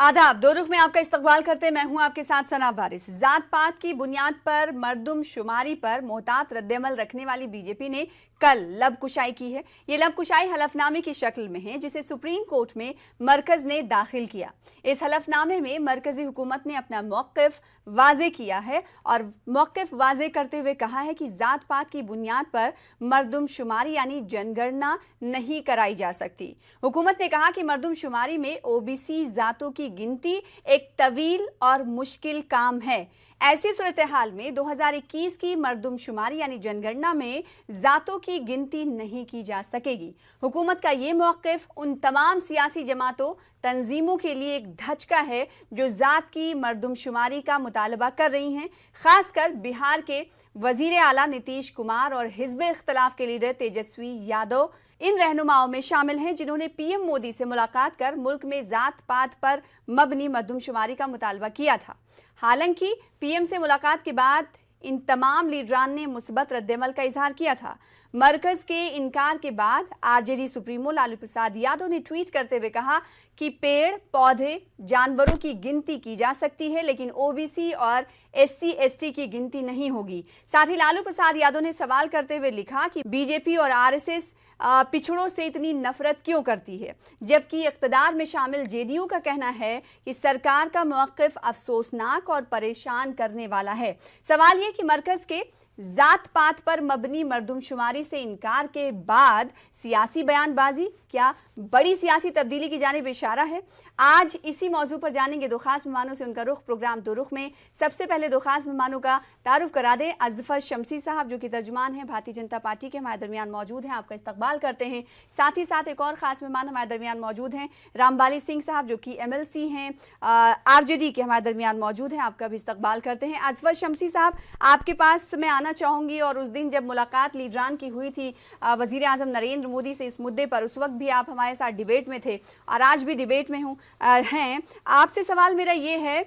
आदाब। दो रुख में आपका इस्तकबाल करते मैं हूं आपके साथ सना वारिस। जात पात की बुनियाद पर मर्दमशुमारी पर मोहतात रद्दअमल रखने वाली बीजेपी ने कल लबकुशाई की है। ये लबकुशाई हलफनामे की शक्ल में है जिसे सुप्रीम कोर्ट में मरकज ने दाखिल किया। इस हलफनामे में मरकजी हुकूमत ने अपना मौक़िफ़ वाज़े किया है और मौक़िफ़ वाज़े करते हुए कहा है कि जात पात की बुनियाद पर मर्दमशुमारी यानी जनगणना नहीं कराई जा सकती। हुकूमत ने कहा कि मर्दमशुमारी में ओबीसी जातों की गिनती एक तवील और मुश्किल काम है। ऐसी सूरत हाल में 2021 की मर्दमशुमारी यानी जनगणना में जातों की गिनती नहीं की जा सकेगी। हुकूमत का ये मौक़िफ़ उन तमाम सियासी जमातों तंजीमों के लिए एक धचका है जो जात की मर्दमशुमारी का मुतालबा कर रही हैं। खासकर बिहार के वजीर आला नीतीश कुमार और हिज़्ब इख्तिलाफ के लीडर तेजस्वी यादव इन रहनुमाओं में शामिल हैं जिन्होंने पीएम मोदी से मुलाकात कर मुल्क में जात पात पर मबनी मर्दमशुमारी का मुतालबा किया था। हालांकि पीएम से मुलाकात के बाद इन तमाम लीडरान ने मुस्बत रद्दअमल का इजहार किया था। मरकज के इनकार के बाद आरजेडी सुप्रीमो लालू प्रसाद यादव ने ट्वीट करते हुए कहा कि पेड़ पौधे जानवरों की गिनती की जा सकती है लेकिन ओबीसी और एससी एसटी की गिनती नहीं होगी। साथ ही लालू प्रसाद यादव ने सवाल करते हुए लिखा कि बीजेपी और आरएसएस पिछड़ों से इतनी नफरत क्यों करती है, जबकि इक़्तिदार में शामिल जेडीयू का कहना है कि सरकार का मौक़िफ़ अफसोसनाक और परेशान करने वाला है। सवाल यह कि मरकज के जात पात पर मबनी मर्दमशुमारी से इनकार के बाद सियासी बयानबाजी क्या बड़ी सियासी तब्दीली की जानिब इशारा है? आज इसी मौजू पर जानेंगे दो खास मेहमानों से उनका रुख। प्रोग्राम दो रुख में सबसे पहले दो खास मेहमानों का तारुफ करा दें। अजफर शमसी साहब जो कि तर्जुमान हैं भारतीय जनता पार्टी के, हमारे दरमियान मौजूद हैं, आपका इस्तकबाल करते हैं। साथ ही साथ एक और खास मेहमान हमारे दरमियान मौजूद हैं रामबाली सिंह साहब जो कि MLC हैं, आरजेडी के, हमारे दरमियान मौजूद हैं, आपका भी इस्तकबाल करते हैं। अजफर शमसी साहब, आपके पास मैं आना चाहूँगी और उस दिन जब मुलाकात लीडरान की हुई थी वज़ीर आज़म नरेंद्र मोदी से इस मुद्दे पर, उस वक्त भी आप हमारे साथ डिबेट में थे और आज भी डिबेट में हैं। आपसे सवाल मेरा ये है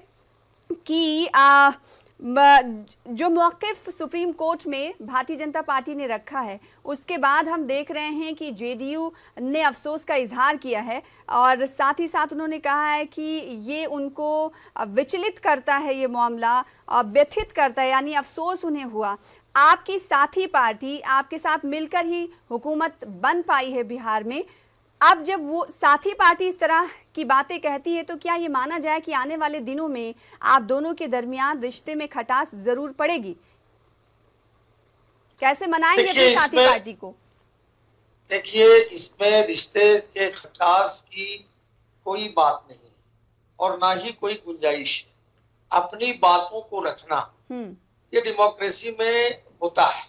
कि जो मौक़िफ़ सुप्रीम कोर्ट में भारतीय जनता पार्टी ने रखा है उसके बाद हम देख रहे हैं कि जेडीयू ने अफसोस का इजहार किया है और साथ ही साथ उन्होंने कहा है कि ये उनको विचलित करता है, ये मामला व्यथित करता है, यानी अफसोस उन्हें हुआ। आपकी साथी पार्टी आपके साथ मिलकर ही हुकूमत बन पाई है बिहार में। अब जब वो साथी पार्टी इस तरह की बातें कहती है तो क्या ये माना जाए कि आने वाले दिनों में आप दोनों के दरमियान रिश्ते में खटास जरूर पड़ेगी? कैसे मनाएंगे अपनी साथी पार्टी को? देखिए, इसमें रिश्ते के खटास की कोई बात नहीं और ना ही कोई गुंजाइश है। अपनी बातों को रखना ये डेमोक्रेसी में होता है।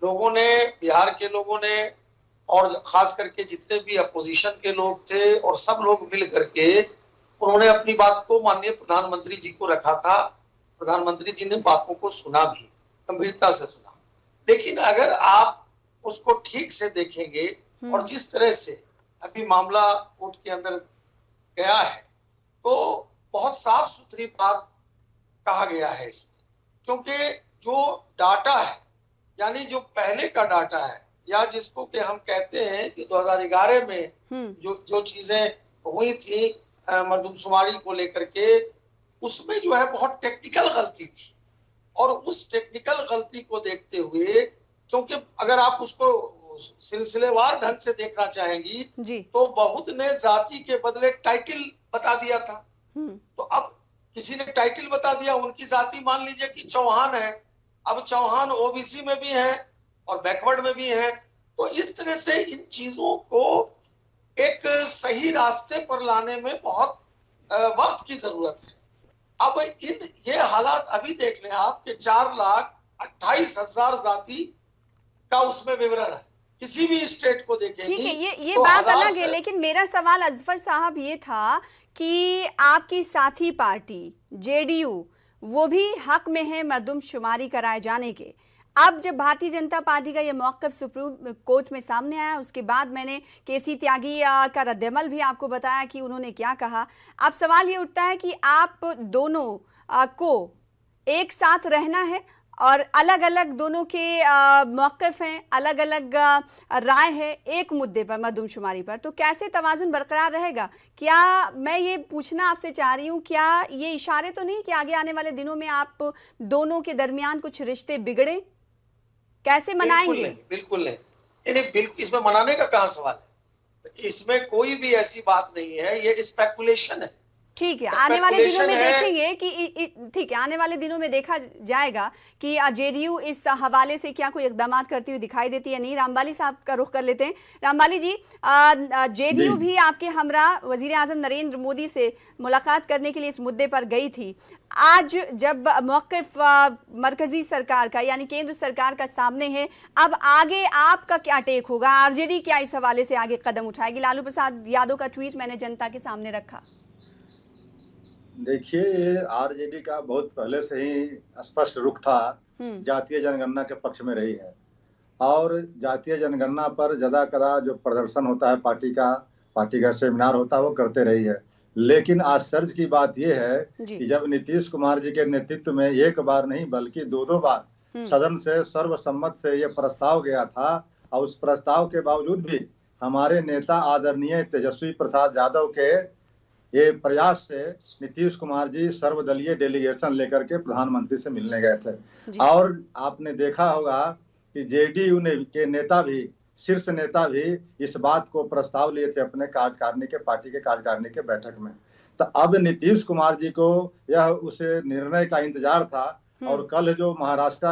लोगों ने, बिहार के लोगों ने और खास करके जितने भी अपोजिशन के लोग थे और सब लोग मिल करके उन्होंने अपनी बात को माननीय प्रधानमंत्री जी को रखा था। प्रधानमंत्री जी ने बातों को सुना भी, गंभीरता से सुना। लेकिन अगर आप उसको ठीक से देखेंगे और जिस तरह से अभी मामला कोर्ट के अंदर गया है तो बहुत साफ सुथरी बात कहा गया है इसमें, क्योंकि जो डाटा है यानी जो पहले का डाटा है या जिसको कि हम कहते हैं कि 2011 में जो चीजें हुई थी मर्दमशुमारी को लेकर के, उसमें जो है बहुत टेक्निकल गलती थी और उस टेक्निकल गलती को देखते हुए, क्योंकि अगर आप उसको सिलसिलेवार ढंग से देखना चाहेंगी तो बहुत ने जाति के बदले टाइटल बता दिया था। तो अब किसी ने टाइटल बता दिया, उनकी जाति मान लीजिए कि चौहान है, अब चौहान ओबीसी में भी है और बैकवर्ड में भी है। तो इस तरह से इन चीजों को एक सही रास्ते पर लाने में बहुत वक्त की जरूरत है। अब ये हालात अभी देख लें आप कि 4,28,000 जाति का उसमें विवरण है, किसी भी स्टेट को देखेंगे। ठीक है, ये तो बात अलग है, लेकिन मेरा सवाल अजफर साहब ये था कि आपकी साथी पार्टी जेडीयू वो भी हक में है मर्दमशुमारी कराए जाने के। अब जब भारतीय जनता पार्टी का ये मौक़िफ़ सुप्रीम कोर्ट में सामने आया, उसके बाद मैंने केसी त्यागी का रद्दअमल भी आपको बताया कि उन्होंने क्या कहा। अब सवाल ये उठता है कि आप दोनों को एक साथ रहना है और अलग अलग दोनों के मौक़िफ़ हैं, अलग अलग राय है एक मुद्दे पर, मरदमशुमारी पर, तो कैसे तवाज़ुन बरकरार रहेगा? क्या मैं ये पूछना आपसे चाह रही हूँ, क्या ये इशारे तो नहीं कि आगे आने वाले दिनों में आप दोनों के दरमियान कुछ रिश्ते बिगड़े? कैसे मनाएंगे? बिल्कुल नहीं, बिल्कुल इसमें मनाने का कहाँ सवाल है। इसमें कोई भी ऐसी बात नहीं है, ये स्पेकुलेशन है। ठीक है, आने वाले दिनों में देखेंगे कि ठीक है, आने वाले दिनों में देखा जाएगा कि जेडीयू इस हवाले से क्या कोई इकदाम करती हुई दिखाई देती है नहीं। रामबाली साहब का रुख कर लेते हैं। रामबाली जी, जेडीयू भी आपके हमरा वजीर आजम नरेंद्र मोदी से मुलाकात करने के लिए इस मुद्दे पर गई थी। आज जब मौक़िफ़ मरकजी सरकार का यानी केंद्र सरकार का सामने है, अब आगे आपका क्या टेक होगा? आरजेडी क्या इस हवाले से आगे कदम उठाएगी? लालू प्रसाद यादव का ट्वीट मैंने जनता के सामने रखा। देखिए, ये आरजेडी का बहुत पहले से ही स्पष्ट रुख था, जातीय जनगणना के पक्ष में रही है और जातीय जनगणना पर ज्यादा करा जो प्रदर्शन होता है पार्टी का सेमिनार होता है वो करते रही है। लेकिन आश्चर्य की बात यह है कि जब नीतीश कुमार जी के नेतृत्व में एक बार नहीं बल्कि दो बार सदन से सर्वसम्मत से ये प्रस्ताव गया था और उस प्रस्ताव के बावजूद भी हमारे नेता आदरणीय तेजस्वी प्रसाद यादव के ये प्रयास से नीतीश कुमार जी सर्वदलीय डेलीगेशन लेकर के प्रधानमंत्री से मिलने गए थे। और आपने देखा होगा कि जेडीयू के नेता भी, शीर्ष नेता भी इस बात को प्रस्ताव लिए थे अपने पार्टी के कार्यकारिणी के बैठक में। तो अब नीतीश कुमार जी को यह उस निर्णय का इंतजार था और कल जो महाराष्ट्र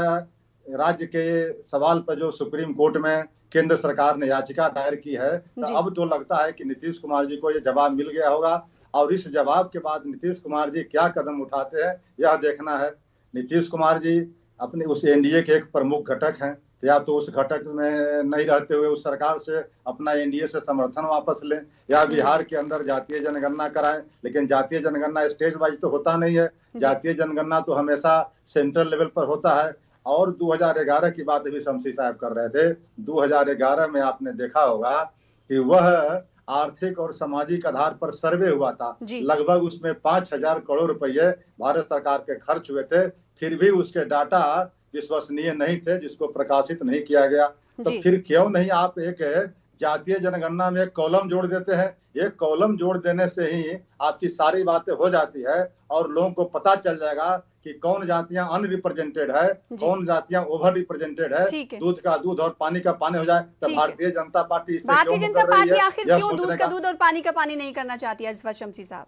राज्य के सवाल पर जो सुप्रीम कोर्ट में केंद्र सरकार ने याचिका दायर की है, तो अब तो लगता है कि नीतीश कुमार जी को यह जवाब मिल गया होगा और इस जवाब के बाद नीतीश कुमार जी क्या कदम उठाते हैं यह देखना है। नीतीश कुमार जी अपने उस एनडीए के एक प्रमुख घटक हैं, या तो उस घटक में नहीं रहते हुए उस सरकार से अपना एनडीए से समर्थन वापस लें या बिहार के अंदर जातीय जनगणना कराएं। लेकिन जातीय जनगणना स्टेट वाइज तो होता नहीं है, जातीय जनगणना तो हमेशा सेंट्रल लेवल पर होता है। और 2011 की बात अभी शमसी साहब कर रहे थे, 2011 में आपने देखा होगा कि वह आर्थिक और सामाजिक आधार पर सर्वे हुआ था, लगभग उसमें 5,000 करोड़ रुपए भारत सरकार के खर्च हुए थे, फिर भी उसके डाटा विश्वसनीय नहीं थे, जिसको प्रकाशित नहीं किया गया। तो फिर क्यों नहीं आप एक जातीय जनगणना में एक कॉलम जोड़ देते हैं? एक कॉलम जोड़ देने से ही आपकी सारी बातें हो जाती है और लोगों को पता चल जाएगा कि कौन जातियां अनरिप्रेजेंटेड है, कौन जातियां ओवर रिप्रेजेंटेड है। दूध का दूध और पानी का पानी हो जाए तो भारतीय जनता पार्टी आखिर क्यों दूध का दूध और पानी का पानी नहीं करना चाहती है शमसी साहब?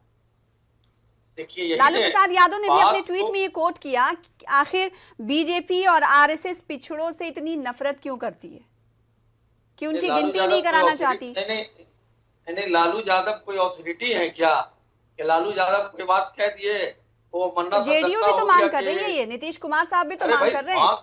देखिए, लालू प्रसाद यादव ने भी अपने ट्वीट में ये कोट किया, आखिर बीजेपी और आरएसएस पिछड़ों से इतनी नफरत क्यों करती है, कि उनकी गिनती नहीं कराना चाहती? नहीं, लालू यादव कोई अथॉरिटी है क्या कि लालू यादव कोई बात कह दिए वो मन्ना? जेडीयू भी तो मांग कर रही है, ये नीतीश कुमार साहब भी तो मांग कर रहे हैं।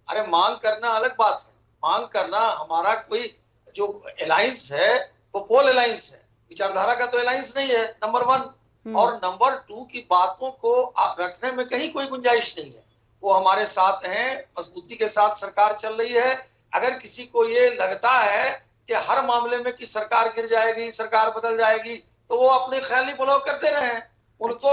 अरे मांग करना अलग बात है, मांग करना हमारा कोई जो अलायंस है वो पोल अलायंस है, विचारधारा का तो अलायंस नहीं है, नंबर 1। और नंबर 2 की बातों को रखने में कहीं कोई गुंजाइश नहीं है। वो हमारे साथ हैं, मजबूती के साथ सरकार चल रही है। अगर किसी को ये लगता है कि हर मामले में कि सरकार गिर जाएगी, सरकार बदल जाएगी, तो वो अपने ख्याली पुलाव करते रहे। उनको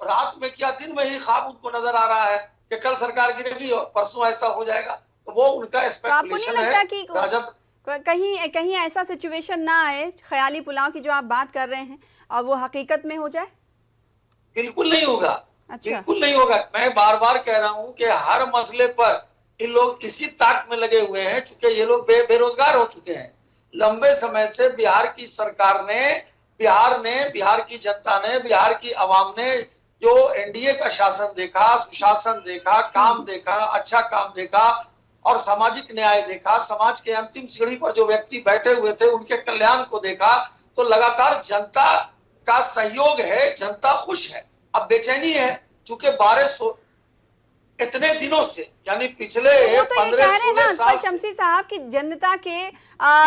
रात में क्या दिन में ही ख्वाब उनको नजर आ रहा है कि कल सरकार गिरेगी और परसों ऐसा हो जाएगा, तो वो उनका स्पेकुलेशन है। राजद कहीं ऐसा सिचुएशन ना आए, ख्याली पुलाव की जो आप बात कर रहे हैं, और वो हकीकत में हो जाए? बिल्कुल नहीं होगा। बिल्कुल नहीं होगा। मैं बार बार कह रहा हूं कि हर मसले पर इन लोग इसी ताक में लगे हुए हैं, चूंकि ये लोग बेरोजगार हो चुके हैं। लंबे समय से बिहार की सरकार ने, बिहार की जनता ने, बिहार की आवाम ने जो एनडीए का शासन देखा, सुशासन देखा, काम देखा, अच्छा काम देखा और सामाजिक न्याय देखा, समाज के अंतिम सीढ़ी पर जो व्यक्ति बैठे हुए थे उनके कल्याण को देखा, तो लगातार जनता का सहयोग है, जनता खुश है। अब बेचैनी है, चूंकि 12 इतने दिनों से, यानी पिछले 15-16 साल शमसी साहब की जनता के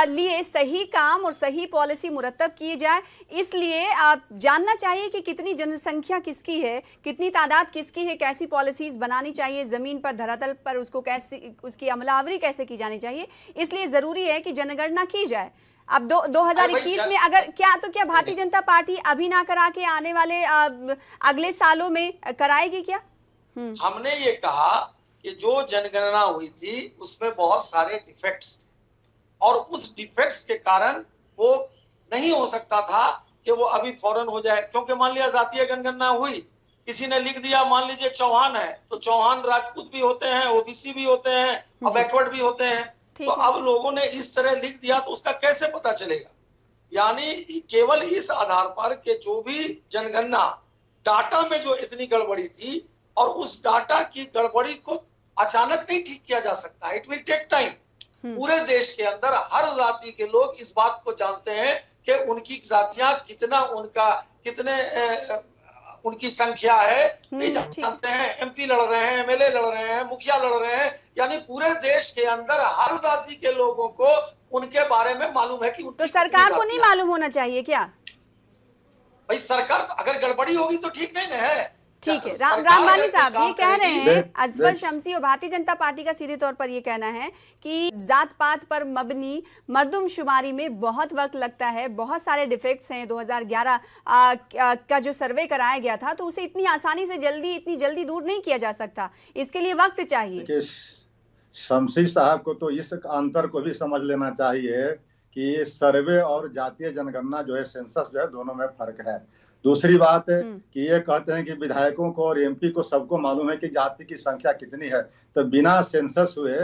लिए सही काम और सही पॉलिसी मुरतब की जाए, इसलिए आप जानना चाहिए कि कितनी जनसंख्या किसकी है, कितनी तादाद किसकी है, कैसी पॉलिसीज बनानी चाहिए, जमीन पर धरातल पर उसको कैसे, उसकी अमलावरी कैसे की जानी चाहिए। इसलिए जरूरी है कि जनगणना की जाए। अब 2021 में अगर क्या भारतीय जनता पार्टी अभी ना करा के आने वाले अगले सालों में कराएगी क्या? हमने ये कहा कि जो जनगणना हुई थी उसमें बहुत सारे डिफेक्ट्स थे और उस डिफेक्ट्स के कारण वो नहीं हो सकता था कि वो अभी फौरन हो जाए, क्योंकि मान लिया जातीय जनगणना हुई, किसी ने लिख दिया मान लीजिए चौहान है तो चौहान राजपूत भी होते हैं, ओबीसी भी होते हैं और बैकवर्ड भी होते हैं, तो अब लोगों ने इस तरह लिख दिया तो उसका कैसे पता चलेगा। यानी केवल इस आधार पर कि जो भी जनगणना डाटा में जो इतनी गड़बड़ी थी और उस डाटा की गड़बड़ी को अचानक नहीं ठीक किया जा सकता, इट विल टेक टाइम। पूरे देश के अंदर हर जाति के लोग इस बात को जानते हैं कि उनकी जातियां कितना, उनका कितने उनकी संख्या है, नहीं जानते हैं। एमपी लड़ रहे हैं, एमएलए लड़ रहे हैं, मुखिया लड़ रहे हैं, यानी पूरे देश के अंदर हर जाति के लोगों को उनके बारे में मालूम है कि तो सरकार को नहीं मालूम होना चाहिए क्या? भाई सरकार अगर गड़बड़ी होगी तो ठीक नहीं ना है। ठीक है, रामबाली साहब ये कह रहे हैं, अजफर शमसी और भारतीय जनता पार्टी का सीधे तौर पर ये कहना है कि जात पात पर मबनी मर्दमशुमारी में बहुत वक्त लगता है, बहुत सारे डिफेक्ट्स हैं। 2011 का जो सर्वे कराया गया था तो उसे इतनी आसानी से इतनी जल्दी दूर नहीं किया जा सकता, इसके लिए वक्त चाहिए। शमसी साहब को तो इस अंतर को भी समझ लेना चाहिए कि सर्वे और जातीय जनगणना जो है, सेंसस जो है, दोनों में फर्क है। दूसरी बात है कि ये कहते हैं कि विधायकों को और एमपी को सबको मालूम है कि जाति की संख्या कितनी है, तो बिना सेंसस हुए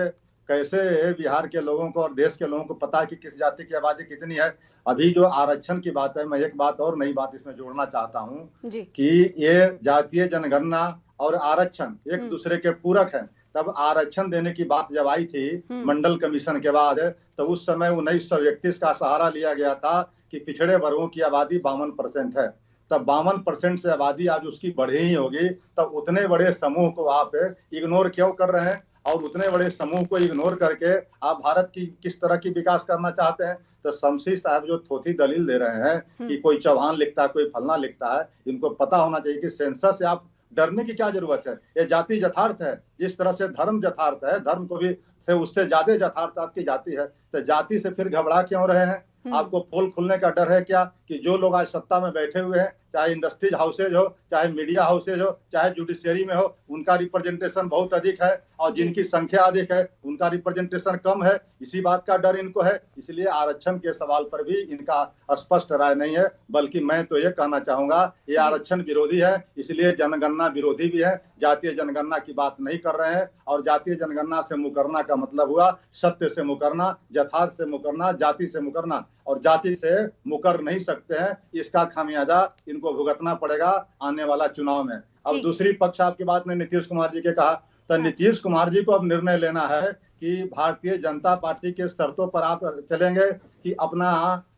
कैसे बिहार के लोगों को और देश के लोगों को पता है कि किस जाति की आबादी कितनी है। अभी जो आरक्षण की बात है, मैं एक बात और नई बात इसमें जोड़ना चाहता हूँ कि ये जातीय जनगणना और आरक्षण एक दूसरे के पूरक हैं। तब आरक्षण देने की बात जब आई थी मंडल कमीशन के बाद, तो उस समय 1931 का सहारा लिया गया था कि पिछड़े वर्गों की आबादी 52% है। तब 52% से आबादी आज उसकी बढ़ी ही होगी, तब उतने बड़े समूह को आप इग्नोर क्यों कर रहे हैं? और उतने बड़े समूह को इग्नोर करके आप भारत की किस तरह की विकास करना चाहते हैं? तो शमसी साहब जो थोथी दलील दे रहे हैं कि कोई चौहान लिखता है, कोई फलना लिखता है, इनको पता होना चाहिए कि सेंसस से आप डरने की क्या जरूरत है। ये जाति यथार्थ है, जिस तरह से धर्म यथार्थ है, धर्म को भी से उससे ज्यादा यथार्थ आपकी जाति है, तो जाति से फिर घबरा क्यों रहे हैं? आपको पोल खुलने का डर है क्या कि जो लोग आज सत्ता में बैठे हुए हैं, चाहे इंडस्ट्रीज हाउसेज हो, चाहे मीडिया हाउसेज हो, चाहे जुडिशियरी में हो, उनका रिप्रेजेंटेशन बहुत अधिक है और जिनकी संख्या अधिक है उनका रिप्रेजेंटेशन कम है। इसी बात का डर इनको है, इसलिए आरक्षण के सवाल पर भी इनका स्पष्ट राय नहीं है। बल्कि मैं तो ये कहना चाहूंगा ये आरक्षण विरोधी है, इसलिए जनगणना विरोधी भी है। जातीय जनगणना की बात नहीं कर रहे हैं और जातीय जनगणना से मुकरना का मतलब हुआ सत्य से मुकरना, यथार्थ से मुकरना, जाति से मुकरना, और जाति से मुकर नहीं सकते हैं। इसका खामियाजा इनको भुगतना पड़ेगा आने वाला चुनाव में। अब दूसरी पक्ष आपकी बात में नीतीश कुमार जी के कहा, तो नीतीश कुमार जी को अब निर्णय लेना है कि भारतीय जनता पार्टी के शर्तों पर आप चलेंगे कि अपना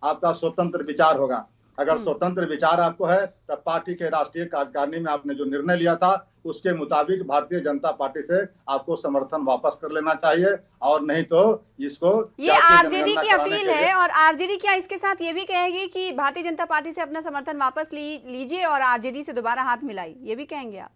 आपका स्वतंत्र विचार होगा। अगर स्वतंत्र विचार आपको है तब पार्टी के राष्ट्रीय कार्यकारिणी में आपने जो निर्णय लिया था उसके मुताबिक भारतीय जनता पार्टी से आपको समर्थन वापस कर लेना चाहिए, और नहीं तो इसको ये आरजेडी की अपील है। और आरजेडी क्या इसके साथ ये भी कहेगी कि भारतीय जनता पार्टी से अपना समर्थन वापस लीजिए और आरजेडी से दोबारा हाथ मिलाइए, ये भी कहेंगे आप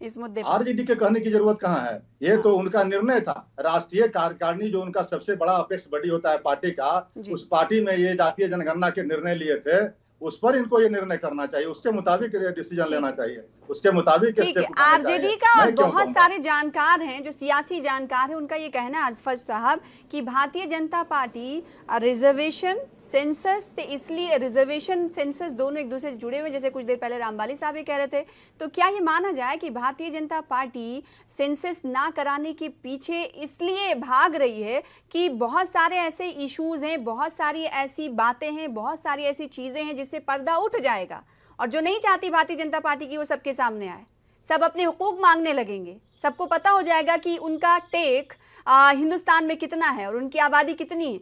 इस मुद्दे पर? आरजेडी के कहने की जरूरत कहाँ है, ये तो उनका निर्णय था। राष्ट्रीय कार्यकारिणी जो उनका सबसे बड़ा अपेक्स बॉडी होता है पार्टी का, उस पार्टी में ये जातीय जनगणना के निर्णय लिए थे, उस पर इनको ये निर्णय करना चाहिए, उसके मुताबिक डिसीजन लेना चाहिए, उसके मुताबिक। ठीक है, आरजेडी का और बहुत सारे जानकार हैं जो सियासी जानकार हैं, उनका ये कहना है अजफर साहब कि Bharatiya Janata party reservation census से, इसलिए रिजर्वेशन सेंसस दोनों एक दूसरे से जुड़े हुए, जैसे कुछ देर पहले रामबाली साहब ये कह रहे थे, तो क्या ये माना जाए कि भारतीय जनता पार्टी सेंसस ना कराने के पीछे इसलिए भाग रही है कि बहुत सारे ऐसे इश्यूज हैं, बहुत सारी ऐसी बातें हैं, बहुत सारी ऐसी चीजें हैं जिससे पर्दा उठ जाएगा और जो नहीं चाहती भारतीय जनता पार्टी की वो सबके सामने आए, सब अपने हुकूक मांगने लगेंगे, सबको पता हो जाएगा कि उनका टेक हिंदुस्तान में कितना है और उनकी आबादी कितनी है?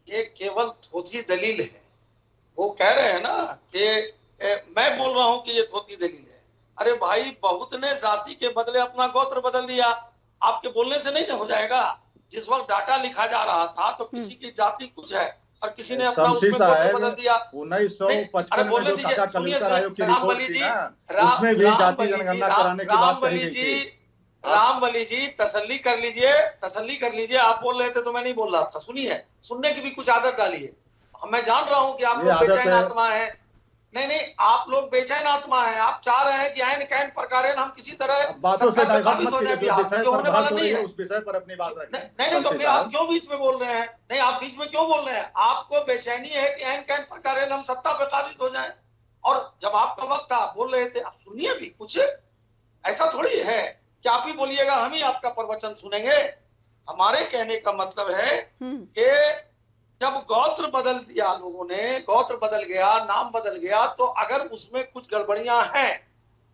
ये केवल थोथी दलील है। वो कह रहे हैं ना कि मैं बोल रहा हूं कि ये थोथी दलील है। अरे भाई, बहुत ने जाति के बदले अपना गोत्र बदल दिया, आपके बोलने से नहीं हो जाएगा। जिस वक्त डाटा लिखा जा रहा था तो किसी की जाति कुछ है और किसी ने अपना उसमें गोत्र बदल दिया। 1955 में जो टाटा कलेक्टर आयोग की रिपोर्ट थी ना, उसमें भी जाति जनगणना कराने की बात कही गई थी। रामबली जी तसल्ली कर लीजिए। आप बोल रहे थे तो मैं नहीं बोल रहा था, सुनिए, सुनने की भी कुछ आदत डालिए। मैं जान रहा हूं कि आप लोग बेचैन आत्मा है, नहीं, आप लोग बेचैन आत्मा है। आप चाह रहे हैं कि ऐन कैन प्रकारेण हम किसी तरह बातों से सत्ता पे डाइवर्ट काबिज मत हो जाए कीजिए, जो बिहार में, विषय जो पर होने बात वाला हो नहीं रही है है। उस विषय पर अपनी बात रखें। नहीं, तो फिर आप क्यों बीच में बोल रहे हैं? नहीं, आप बीच में क्यों बोल रहे हैं? आपको बेचैनी है कि ऐन कैन प्रकारेण हम सत्ता पे काबिज हो जाए। और जब आपका वक्त था आप बोल रहे थे, आप सुनिए भी कुछ। ऐसा थोड़ी है कि आप ही बोलिएगा हम ही आपका प्रवचन सुनेंगे। हमारे कहने का मतलब है कि जब गोत्र बदल दिया लोगों ने, गोत्र बदल गया, नाम बदल गया, तो अगर उसमें कुछ गड़बड़ियां हैं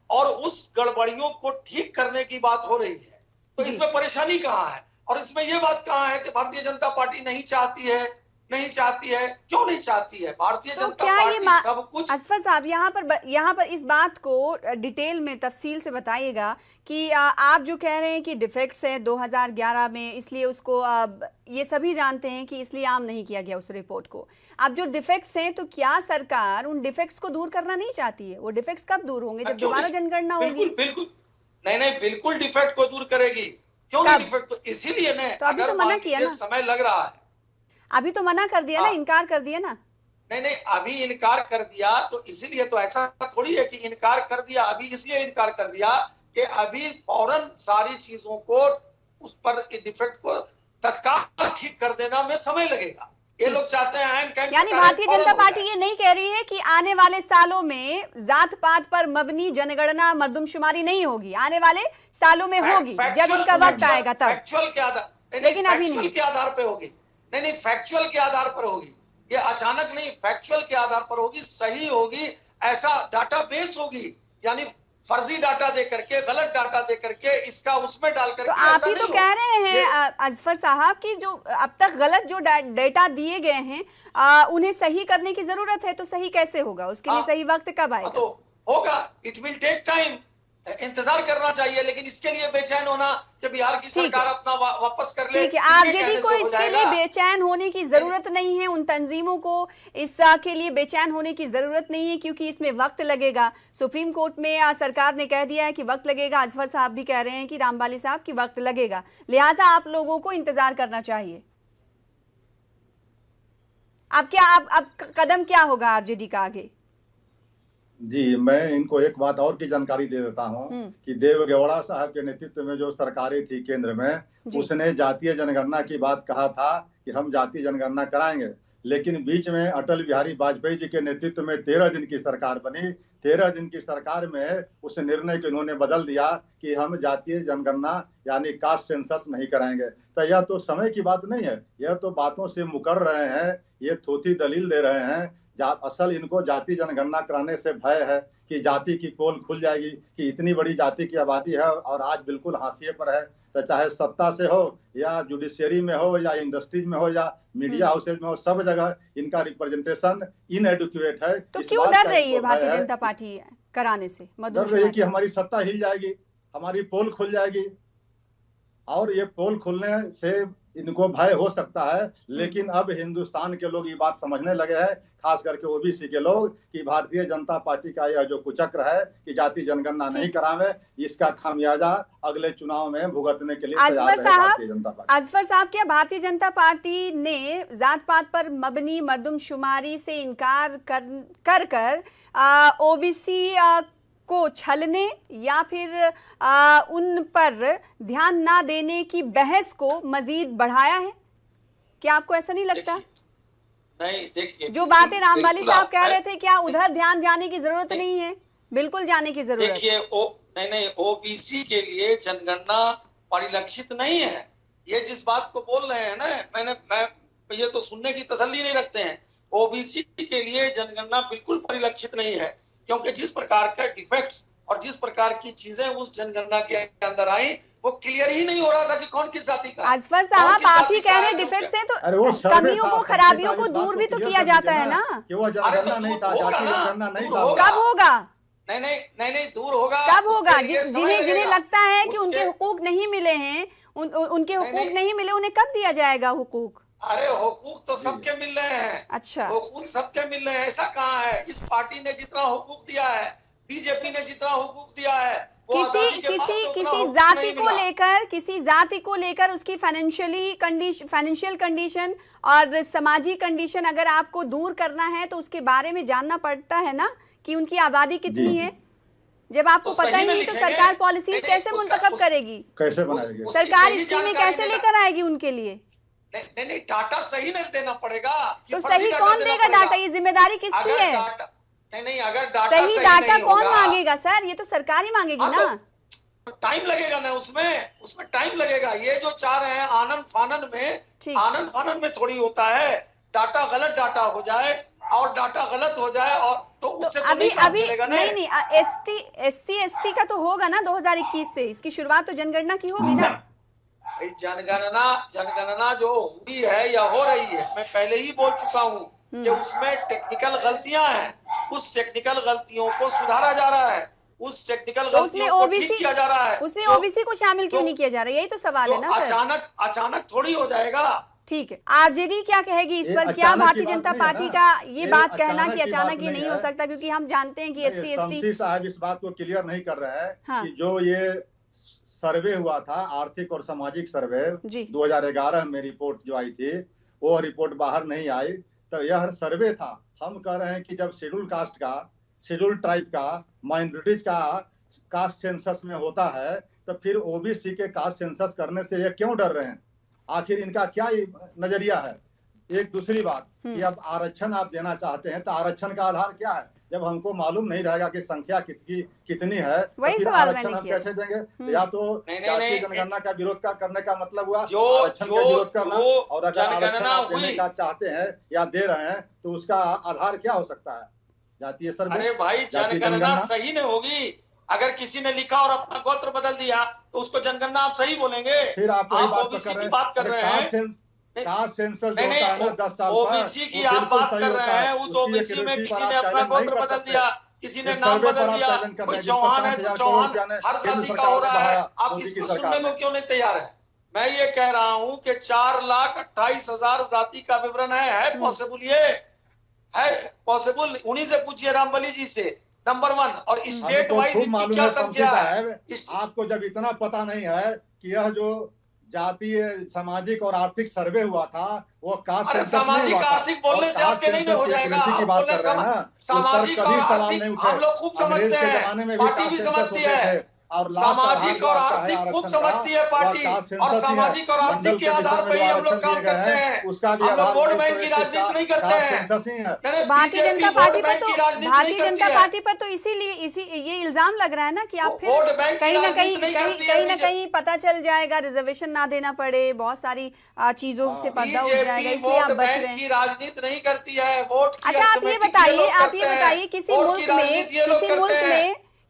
और उस गड़बड़ियों को ठीक करने की बात हो रही है, तो इसमें परेशानी कहाँ है? और इसमें यह बात कहाँ है कि भारतीय जनता पार्टी नहीं चाहती है? क्यों नहीं चाहती है? भारतीय तो जनता क्या पार्टी ये सब कुछ। असफर साहब यहाँ पर इस बात को डिटेल में तफसील से बताइएगा कि आप जो कह रहे हैं कि डिफेक्ट्स है 2011 में, इसलिए उसको ये सभी जानते हैं कि इसलिए आम नहीं किया गया उस रिपोर्ट को। अब जो डिफेक्ट्स हैं, तो क्या सरकार उन डिफेक्ट्स को दूर करना नहीं चाहती है? वो डिफेक्ट्स कब दूर होंगे? जब दोबारा जनगणना होगी। बिल्कुल नहीं, बिल्कुल डिफेक्ट को दूर करेगी। क्यों नहीं डिफेक्ट? तो इसीलिए तो अभी तो मना किया ना, समय लग रहा है। अभी तो मना कर दिया ना, इनकार कर दिया ना। नहीं, अभी इनकार कर दिया तो इसीलिए, तो ऐसा थोड़ी है कि इनकार कर दिया। अभी इसलिए इनकार कर दिया कि अभी फौरन सारी चीजों को, उस पर डिफेक्ट को तत्काल ठीक कर देना में समय लगेगा। ये लोग चाहते हैं। यानी भारतीय जनता पार्टी ये नहीं कह रही है कि आने वाले सालों में जात पात पर मबनी जनगणना मर्दमशुमारी नहीं होगी। आने वाले सालों में होगी, जब इसका वक्त आएगा तब। फैक्चुअल के आधार, लेकिन अभी नहीं, के आधार पे होगी। नहीं, फैक्चुअल के आधार पर होगी। ये अचानक नहीं, फैक्चुअल के आधार पर होगी, सही होगी। ऐसा डाटाबेस होगी, यानी फर्जी डाटा दे करके, गलत डाटा दे करके, इसका उसमें डाल करके। तो आप ही तो कह रहे हैं अजफर साहब कि जो अब तक गलत जो डेटा दिए गए हैं, उन्हें सही करने की जरूरत है। तो सही कैसे होगा? उसके लिए सही वक्त कब आएगा? तो होगा, इट विल टेक टाइम। इंतजार करना चाहिए, लेकिन इसके लिए बेचैन होना कि बिहार की सरकार अपना वापस कर ले। ठीक है, आरजेडी को इसके लिए बेचैन होने की जरूरत नहीं है। उन तंजीमों को इसके लिए बेचैन होने की जरूरत नहीं है, क्योंकि इसमें वक्त लगेगा। सुप्रीम कोर्ट में सरकार ने कह दिया है कि वक्त लगेगा। अजफर साहब भी कह रहे हैं कि रामबाली साहब की वक्त लगेगा, लिहाजा आप लोगों को इंतजार करना चाहिए। अब कदम क्या होगा आरजेडी का आगे? जी, मैं इनको एक बात और की जानकारी दे देता हूं कि देवेगौड़ा साहब के नेतृत्व में जो सरकारें थी केंद्र में, उसने जातीय जनगणना की बात कहा था कि हम जातीय जनगणना कराएंगे। लेकिन बीच में अटल बिहारी वाजपेयी जी के नेतृत्व में 13 दिन की सरकार बनी। 13 दिन की सरकार में उस निर्णय को इन्होंने बदल दिया कि हम जातीय जनगणना यानी कास्ट सेंसस नहीं कराएंगे। तो यह तो समय की बात नहीं है, यह तो बातों से मुकर रहे हैं, ये थोथी दलील दे रहे हैं। असल इनको जाति जनगणना कराने से भय है कि जाति की पोल खुल जाएगी, कि इतनी बड़ी जाति की आबादी है और आज बिल्कुल हाशिए पर है। तो चाहे सत्ता से हो या जुडिशियरी में हो या इंडस्ट्रीज में हो या मीडिया हाउसेज में हो, सब जगह इनका रिप्रेजेंटेशन इनएडुकेट है। तो क्यों डर रही है भारतीय जनता पार्टी कराने से? डर रही है कि हमारी सत्ता हिल जाएगी, हमारी पोल खुल जाएगी। और ये पोल खुलने से इनको भय हो सकता है, लेकिन अब हिंदुस्तान के लोग ये बात समझने लगे हैं, खास करके ओबीसी के लोग, कि भारतीय जनता पार्टी का यह जो कुचक्र है कि जाति जनगणना नहीं करावे, इसका खामियाजा अगले चुनाव में भुगतने के लिए तैयार है भारतीय जनता पार्टी। अजफर साहब, क्या भारतीय जनता पार्टी ने जात पात पर मबनी मर्दमशुमारी से इनकार कर ओबीसी को छलने या फिर उन पर ध्यान ना देने की बहस को मजीद बढ़ाया है? क्या आपको ऐसा नहीं लगता? नहीं, देखिए, जो बातें रामबाली साहब कह रहे थे, क्या उधर ध्यान जाने की जरूरत नहीं है? बिल्कुल जाने की जरूरत है। देखिए, नहीं, ओबीसी के लिए जनगणना परिलक्षित नहीं है। ये जिस बात को बोल रहे हैं ना, मैं ये तो सुनने की तसल्ली नहीं रखते हैं। ओबीसी के लिए जनगणना बिल्कुल परिलक्षित नहीं है, क्योंकि जिस प्रकार का डिफेक्ट्स और जिस प्रकार की चीजें उस जनगणना के अंदर आई, वो क्लियर ही नहीं हो रहा था कि कौन किस जाति का। अजफर साहब, आप ही कह रहे हैं डिफेक्ट्स हैं, तो कमियों को, खराबियों को दूर भी तो किया जाता है ना। कब होगा? नहीं, दूर होगा। कब होगा? जिन्हें लगता है कि उनके हुकूक नहीं मिले हैं, उनके हुकूक नहीं मिले, उन्हें कब दिया जाएगा हुकूक? अरे हुकूक तो सबके मिल रहे हैं। अच्छा, हुकूक सबके मिल रहे हैं, ऐसा कहाँ है? इस पार्टी ने जितना हुकूक दिया है, बीजेपी ने जितना हुकूक दिया है, किसी जाति को लेकर उसकी फाइनेंशियल कंडीशन और सामाजिक कंडीशन अगर आपको दूर करना है तो उसके बारे में जानना पड़ता है ना कि उनकी आबादी कितनी है। जब आपको पता ही नहीं तो सरकार पॉलिसीज कैसे मुंतखब करेगी, कैसे बनाएगी, सरकार स्कीमें कैसे लेकर आएगी उनके लिए? नहीं, डाटा सही नहीं देना पड़ेगा। तो सही कौन देगा डाटा? ये जिम्मेदारी किसकी है? नहीं, अगर डाटा सही डाटा कौन मांगेगा सर? ये तो सरकार ही मांगेगी ना। टाइम लगेगा ना, उसमें टाइम लगेगा। ये जो चाह रहे हैं आनंद फानन में थोड़ी होता है। डाटा गलत डाटा हो जाए और डाटा गलत हो जाए और तो उससे तो नहीं काम चलेगा ना। नहीं, SC/ST का तो होगा ना 2021 से। इसकी शुरुआत तो जनगणना की होगी ना। जनगणना जो हुई है या हो रही है, मैं पहले ही बोल चुका हूँ कि उसमें टेक्निकल गलतियां हैं। उस टेक्निकल गलतियों को सुधारा जा रहा है, उस टेक्निकल गलतियों को ठीक किया जा रहा है। उसमें ओबीसी को शामिल क्यों नहीं किया जा रहा? यही तो सवाल है ना सर। अचानक थोड़ी हो जाएगा। ठीक है, आरजेडी क्या कहेगी इस पर? क्या भारतीय जनता पार्टी का ये बात कहना कि अचानक ये नहीं हो सकता, क्योंकि हम जानते हैं कि SC/ST साहब इस बात को क्लियर नहीं कर रहे हैं कि जो ये सर्वे हुआ था, आर्थिक और सामाजिक सर्वे 2011 में रिपोर्ट जो आई थी, वो रिपोर्ट बाहर नहीं आई। तो यह सर्वे था। हम कह रहे हैं कि जब शेड्यूल कास्ट का, शेड्यूल ट्राइब का, माइनॉरिटीज का कास्ट सेंसस में होता है, तो फिर ओबीसी के कास्ट सेंसस करने से ये क्यों डर रहे हैं? आखिर इनका क्या नजरिया है? एक दूसरी बात कि अब आरक्षण आप देना चाहते हैं तो आरक्षण का आधार क्या है? जब हमको मालूम नहीं रहेगा कि संख्या कितनी है, वही तो सवाल आरक्षण हम कैसे देंगे? या तो जातीय जनगणना का विरोध करने का मतलब हुआ आरक्षण का विरोध करना। और अगर आरक्षण आप देने का चाहते हैं या दे रहे हैं तो उसका आधार क्या हो सकता है? जातीय सर्वे? अरे भाई, जनगणना सही नहीं होगी। अगर किसी ने लिखा और अपना गोत्र बदल दिया तो उसको जनगणना आप सही बोलेंगे? फिर आप ओबीसी की बात कर रहे हैं। ओबीसी की आप बात कर रहे हैं। उस ओबीसी में किसी ने अपना गोत्र बदल दिया, किसी ने नाम बदल दिया। कोई चौहान है तो चौहान हर जाति का हो रहा है। आप इसको सुनने को क्यों नहीं तैयार है? मैं ये कह रहा हूँ कि 4,28,000 जाति का विवरण है पॉसिबल? ये है पॉसिबल? उन्हीं से पूछिए, रामबली जी से। नंबर 1। और स्टेट वाइज इनकी क्या संख्या है? आपको जब इतना पता नहीं है कि यह जो जातीय, सामाजिक और आर्थिक सर्वे हुआ था वो कास्ट अरे सामाजिक आर्थिक बोलने से आपके नहीं हो जाएगा। आप बोले सामाजिक और आर्थिक हम लोग खूब समझते हैं, पार्टी भी समझती है। और सामाजिक और आर्थिक खूब समझती है पार्टी, और सामाजिक और आर्थिक के आधार पर ही हम लोग काम करते हैं। हम लोग वोट बैंक की राजनीति नहीं करते हैं। भारतीय जनता पार्टी पर तो इसीलिए ये इल्जाम लग रहा है ना कि आप फिर कहीं ना कहीं पता चल जाएगा, रिजर्वेशन ना देना पड़े, बहुत सारी चीजों से पर्दा उठ जाएगा, इसलिए आप बच रहे हैं। राजनीति नहीं करती है, वोट। अच्छा, आप ये बताइए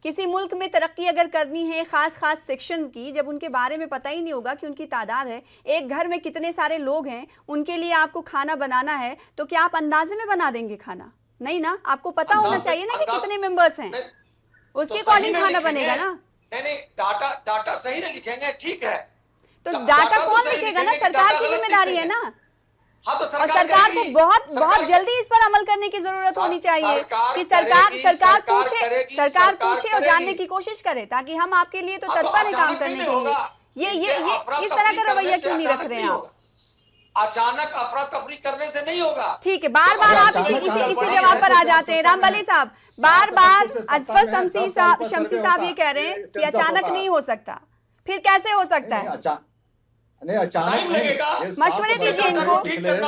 किसी मुल्क में तरक्की अगर करनी है खास सेक्शन की, जब उनके बारे में पता ही नहीं होगा कि उनकी तादाद है, एक घर में कितने सारे लोग हैं, उनके लिए आपको खाना बनाना है, तो क्या आप अंदाजे में बना देंगे खाना? नहीं ना, आपको पता होना चाहिए ना कि कितने मेंबर्स हैं, उसके अकॉर्डिंग खाना बनेगा ना। नहीं, डाटा सही नहीं लिखेंगे, ठीक है, तो डाटा कौन लिखेगा ना? सरकार की जिम्मेदारी है ना। हाँ, तो और सरकार को बहुत जल्दी इस पर अमल करने की जरूरत होनी चाहिए कि सरकार पूछे और जानने की कोशिश करे, ताकि हम आपके लिए तो तत्पर है काम करने के लिए। ये इस तरह का रवैया क्यों नहीं रख रहे हैं आप? अचानक अफरा तफरी करने से नहीं होगा। ठीक है, बार आप इसी जवाब पर आ जाते हैं। रामबली साहब, बार अजफर शमसी साहब ये कह रहे हैं कि अचानक नहीं हो सकता, फिर कैसे हो सकता है? मशवरे दीजिए इनको,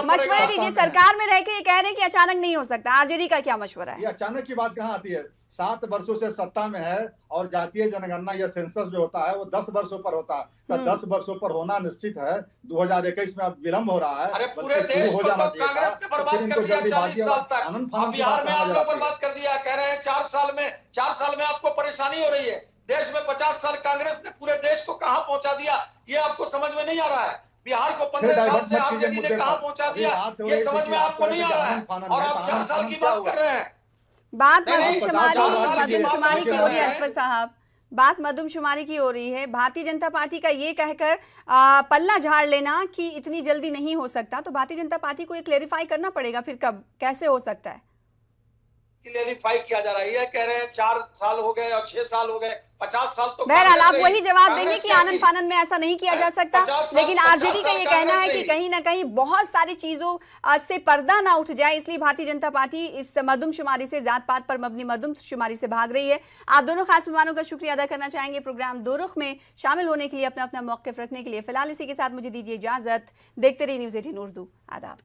मशवरे दीजिए। सरकार में रह के ये कह रहे हैं कि अचानक नहीं हो सकता। आरजेडी का क्या मशवरा है? ये अचानक की बात कहाँ आती है? 7 वर्षों से सत्ता में है और जातीय जनगणना या सेंसस जो होता है वो 10 वर्षों पर होता है। तो 10 वर्षों पर होना निश्चित है। 2021 में अब विलंब हो रहा है। अरे पूरे देश को कांग्रेस ने बर्बाद कर दिया 40 साल तक। अब बिहार में आप लोग बर्बाद कर दिया। कह रहे हैं 4 साल में आपको परेशानी हो रही है। देश में 50 साल कांग्रेस ने पूरे देश को कहां पहुंचा दिया, ये आपको समझ में नहीं आ रहा है। बिहार को 15 साल से आरजेडी ने कहां पहुंचा दिया, ये समझ में आपको नहीं आ रहा है, और आप 4 साल की बात कर रहे हैं। बात मर्दमशुमारी की हो रही है असफर साहब, बात मर्दमशुमारी की हो रही है। भारतीय जनता पार्टी का ये कहकर पल्ला झाड़ लेना कि इतनी जल्दी नहीं हो सकता, तो भारतीय जनता पार्टी को ये क्लेरिफाई करना पड़ेगा फिर कब कैसे हो सकता है। क्लियरिफाई किया जा रहा है। ये कह रहे हैं 4 साल हो गए और 6 साल हो गए, 50 साल तो बहरहाल आप कांग्रेस वही रही। जवाब देंगे कांग्रेस कि क्या आनंद की? फानंद में ऐसा नहीं किया जा सकता, 50 साल लेकिन आरजेडी का 50 ये साल कहना है कांग्रेस कि रही। कहीं ना कहीं बहुत सारी चीजों से पर्दा ना उठ जाए, इसलिए भारतीय जनता पार्टी इस मर्दमशुमारी से, जात पात पर मबनी मर्दमशुमारी से भाग रही है। आप दोनों खास मेहमानों का शुक्रिया अदा करना चाहेंगे प्रोग्राम दो रुख में शामिल होने के लिए, अपना अपना मौक़िफ़ रखने के लिए। फिलहाल इसी के साथ मुझे दीजिए इजाजत। देखते रहिए न्यूज़ 18 उर्दू। आदाब।